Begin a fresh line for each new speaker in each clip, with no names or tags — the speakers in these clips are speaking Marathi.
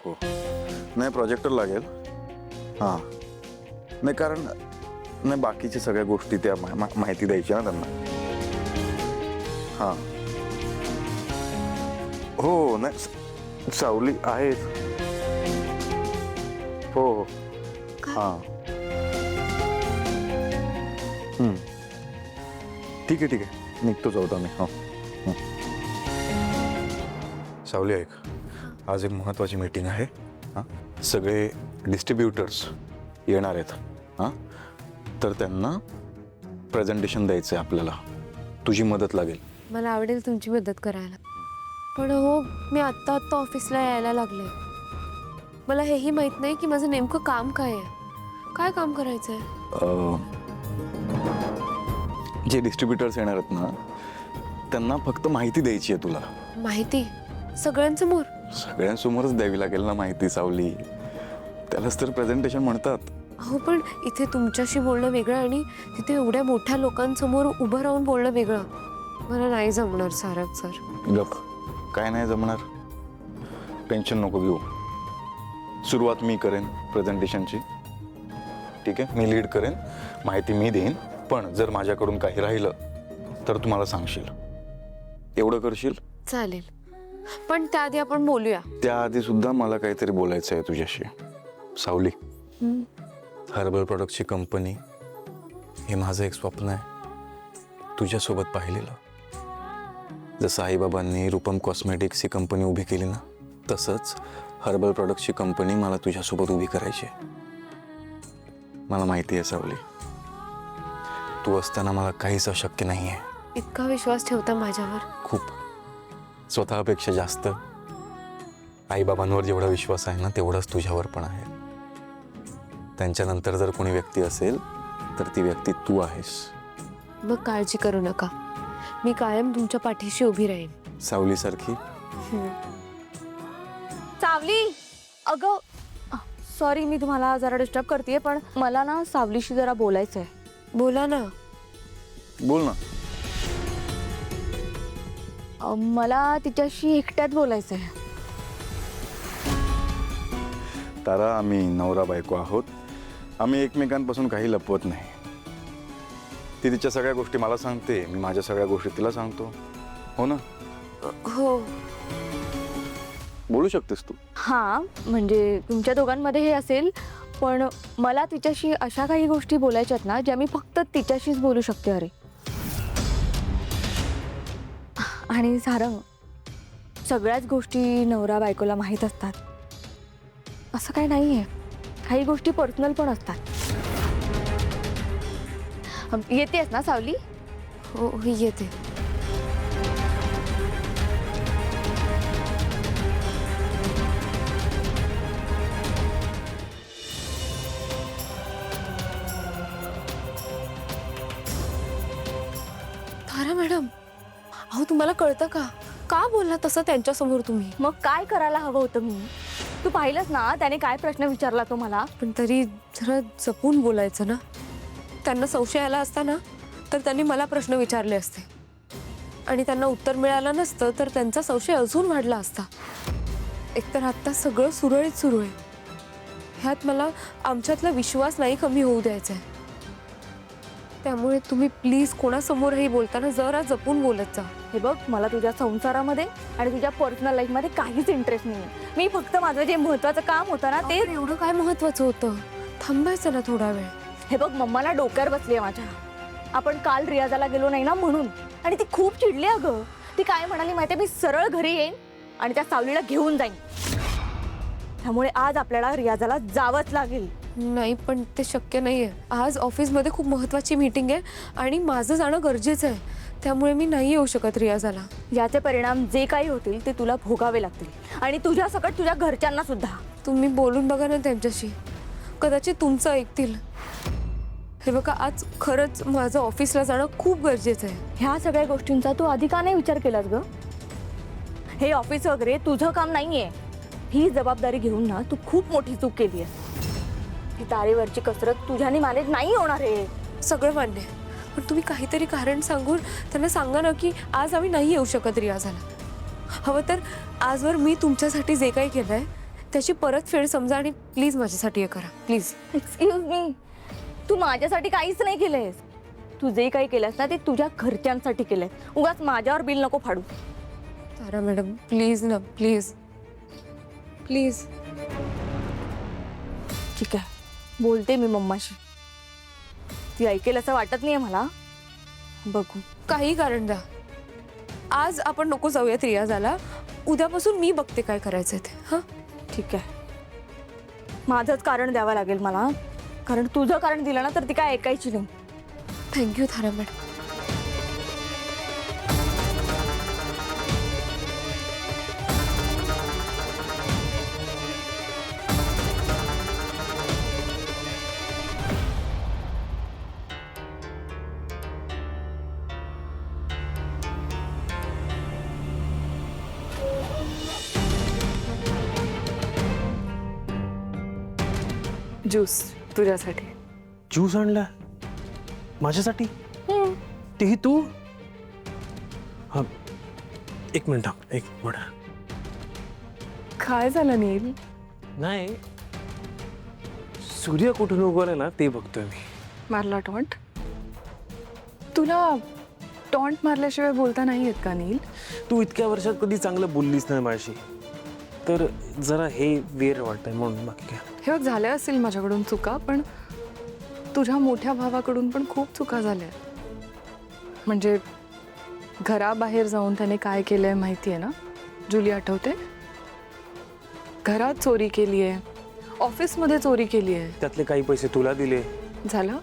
हो नाही प्रोजेक्टर लागेल. हां नाही कारण नाही बाकीच्या सगळ्या गोष्टी त्या माहिती द्यायची ना त्यांना. हां हो नाही सावली आहे. हो हो हां ठीक आहे निघतो जाऊता मी. हो सावली ऐक, आज एक महत्त्वाची मीटिंग आहे. हां सगळे डिस्ट्रीब्युटर्स येणार आहेत. हां तर त्यांना प्रेझेंटेशन द्यायचं आहे आपल्याला. तुझी मदत लागेल.
मला आवडेल तुमची मदत करायला. पण हो मी आत्ता ऑफिसला यायला लागले. मला हेही माहीत नाही की माझं नेमकं काम काय आहे. काय काम करायचं आहे?
जे डिस्ट्रीब्युटर्स येणार आहेत ना त्यांना फक्त माहिती द्यायची आहे तुला.
माहिती सगळ्यांसमोर?
सगळ्यांसमोरच द्यावी लागेल ना माहिती सावली. त्यालाच तर प्रेझेंटेशन म्हणतात.
हो पण इथे तुमच्याशी बोलणं वेगळं आणि तिथे एवढ्या मोठ्या लोकांसमोर उभं राहून बोलणं वेगळं. मला नाही जमणार सारंग सर.
गप काय नाही जमणार. टेन्शन नको घेऊ. सुरुवात मी करेन प्रेझेंटेशनची. ठीक आहे मी लीड करेन. माहिती मी देईन. पण जर माझ्याकडून काही राहिलं तर तुम्हाला सांगशील. एवढं करशील?
चालेल पण त्याआधी आपण बोलूया.
त्याआधी सुद्धा मला काहीतरी बोलायचं आहे तुझ्याशी सावली. हर्बल प्रोडक्टची कंपनी हे माझं एक स्वप्न आहे तुझ्यासोबत पाहिलेलं. जसं आईबाबांनी रूपम कॉस्मेटिक्स ही कंपनी उभी केली ना तसंच हर्बल प्रोडक्टची कंपनी मला तुझ्यासोबत उभी करायची आहे. मला माहिती आहे सावली तू असताना मला काहीच अशक्य नाही आहे.
इतका विश्वास ठेवता माझ्यावर?
खूप. स्वतःपेक्षा जास्त. आईबाबांवर जेवढा विश्वास आहे ना तेवढाच तुझ्यावर पण आहे. त्यांच्यानंतर जर कोणी व्यक्ती असेल तर ती व्यक्ती तू आहेस.
मग काळजी करू नका. मी कायम तुमच्या पाठीशी उभी राहीन.
सावलीसारखी.
सावली अगं सॉरी मी तुम्हाला जरा डिस्टर्ब करते पण मला ना सावलीशी जरा बोलायचं आहे.
बोला ना.
बोल ना.
मला तिच्याशी एकट्यात बोलायचं आहे.
तारा आम्ही नवरा बायको आहोत. आम्ही एकमेकांपासून काही लपवत नाही. ती तिच्या सगळ्या गोष्टी मला सांगते. मी माझ्या सगळ्या गोष्टी तिला सांगतो. हो ना?
हो
बोलू शकतेस तू.
हां म्हणजे तुमच्या दोघांमध्ये हे असेल पण मला तिच्याशी अशा काही गोष्टी बोलायच्यात ना ज्या मी फक्त तिच्याशीच बोलू शकते. अरे आणि सारंग सगळ्याच गोष्टी नवरा बायकोला माहीत असतात असं काही नाही आहे. काही गोष्टी पर्सनल पण असतात. येतेस ना सावली?
हो येते. तारा मॅडम अहो तुम्हाला कळतं का बोलला तसं त्यांच्यासमोर तुम्ही?
मग काय करायला हवं होतं मी? तू पाहिलंस ना त्याने काय प्रश्न विचारला तो मला.
पण तरी जरा जपून बोलायचं ना. त्यांना संशय आला असता ना तर त्यांनी मला प्रश्न विचारले असते आणि त्यांना उत्तर मिळालं नसतं तर त्यांचा संशय अजून वाढला असता. एकतर आत्ता सगळं सुरळीत सुरू आहे. ह्यात मला आमच्यातला विश्वास नाही कमी होऊ द्यायचा आहे. त्यामुळे तुम्ही प्लीज कोणासमोरही बोलताना जरा जपून बोलत जा.
हे बघ मला तुझ्या संसारामध्ये आणि तुझ्या पर्सनल लाईफमध्ये काहीच इंटरेस्ट नाही. मी फक्त माझं जे महत्त्वाचं काम होतं ना ते.
एवढं काय महत्त्वाचं होतं? थांबायचं ना थोडा वेळ.
हे बघ मम्माला डोक्यावर बसली आहे माझ्या. आपण काल रियाजाला गेलो नाही ना म्हणून. आणि ती खूप चिडली अगं. ती काय म्हणाली माहिती आहे? मी सरळ घरी येईन आणि त्या सावलीला घेऊन जाईन. त्यामुळे आज आपल्याला रियाजाला जावंच लागेल.
नाही पण ते शक्य नाही आहे. आज ऑफिसमध्ये खूप महत्त्वाची मीटिंग आहे आणि माझं जाणं गरजेचं आहे. त्यामुळे मी नाही येऊ शकत रियाजाला.
याचे परिणाम जे काही होतील ते तुला भोगावे लागतील आणि तुझ्या सकट तुझ्या घरच्यांना सुद्धा.
तुम्ही बोलून बघा ना त्यांच्याशी. कदाचित तुमचं ऐकतील. हे बघा आज खरंच माझं ऑफिसला जाणं खूप गरजेचं आहे.
ह्या सगळ्या गोष्टींचा तू आधी का नाही विचार केलास ग? हे ऑफिस वगैरे तुझं काम नाहीये. ही जबाबदारी घेऊन ना तू खूप मोठी चूक केली आहे. ही तारेवरची कसरत तुझ्याने मॅनेज नाही होणार आहे.
सगळं मान्य आहे पण तुम्ही काहीतरी कारण सांगून त्यांना सांगा ना की आज आम्ही नाही येऊ शकत रियाजाला. हवं तर आजवर मी तुमच्यासाठी जे काही केलंय त्याची परतफेड समजा आणि प्लीज माझ्यासाठी हे करा प्लीज.
एक्सक्यूज मी, तू माझ्यासाठी काहीच नाही केलंयस. तू जे काही केलंस ना ते तुझ्या घरच्यांसाठी केलंय. उगाच माझ्यावर बिल नको फाडू.
तारा मॅडम प्लीज ना, प्लीज प्लीज.
ठीक आहे, बोलते मी मम्माशी. ती ऐकेल असं वाटत नाहीये मला. बघू.
काही कारण द्या. आज आपण नको जाऊयात रियाजाला. उद्यापासून मी बघते काय करायचंय ते. हां
ठीक आहे, माझंच कारण द्यावं लागेल मला. कारण तुझं कारण दिलं ना तर ती काय ऐकायची नाही.
थँक्यू तारा मॅडम.
ज्यूस तुझ्यासाठी.
ज्यूस आणला माझ्यासाठी? तेही तू? हा, एक मिनिट थांब, एक मिनिट.
काय झालं नील?
नाही, सूर्य कुठून उगवला ना ते बघतोय मी.
मारला टॉन्ट? तुला टॉन्ट मारल्याशिवाय बोलता नाही येत का नील?
तू इतक्या वर्षात कधी चांगलं बोललीस नाही माझी, तर जरा हे वेर वाटतंय म्हणून, बाकी काय.
हे बघ, झाल्या असतील माझ्याकडून चुका, पण तुझ्या मोठ्या भावाकडून पण खूप चुका झाल्या. म्हणजे घराबाहेर जाऊन त्याने काय केलंय माहिती आहे ना? जुली, आठवते? घरात चोरी केली आहे, ऑफिसमध्ये चोरी केली आहे.
त्यातले काही पैसे तुला दिले.
झालं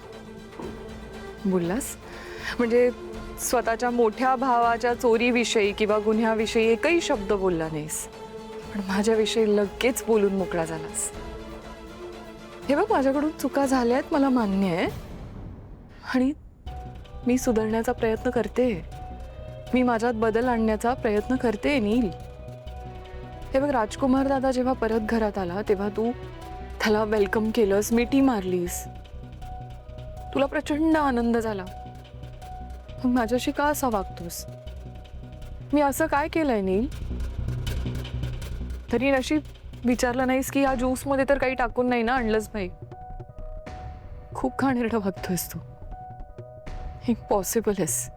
बोललास? म्हणजे स्वतःच्या मोठ्या भावाच्या चोरीविषयी किंवा गुन्ह्याविषयी एकही शब्द बोलला नाहीस, पण माझ्याविषयी लगेच बोलून मोकळा झालास. हे बघ, माझ्याकडून चुका झाल्यात, मला मान्य आहे, आणि मी सुधारण्याचा प्रयत्न करते. मी माझ्यात बदल आणण्याचा प्रयत्न करते नील. हे बघ, राजकुमार दादा जेव्हा परत घरात आला तेव्हा तू त्याला वेलकम केलंस, मिठी मारलीस, तुला प्रचंड आनंद झाला. मग माझ्याशी का असा वागतोस? मी असं काय केलंय नील? तरी नशीब विचारलं नाहीस की या ज्यूसमध्ये तर काही टाकून नाही ना आणलंच भाई. खूप घाणेरडं वागतोयस तू. इम्पॉसिबल आहेस.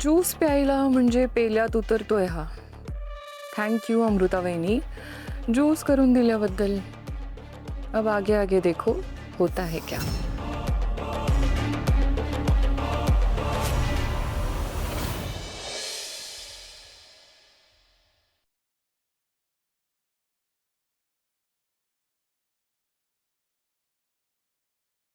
ज्यूस प्यायला म्हणजे पेल्यात उतरतोय हा. थँक्यू अमृता वहिनी, ज्यूस करून दिल्याबद्दल. अब आगे आगे देखो होता है क्या.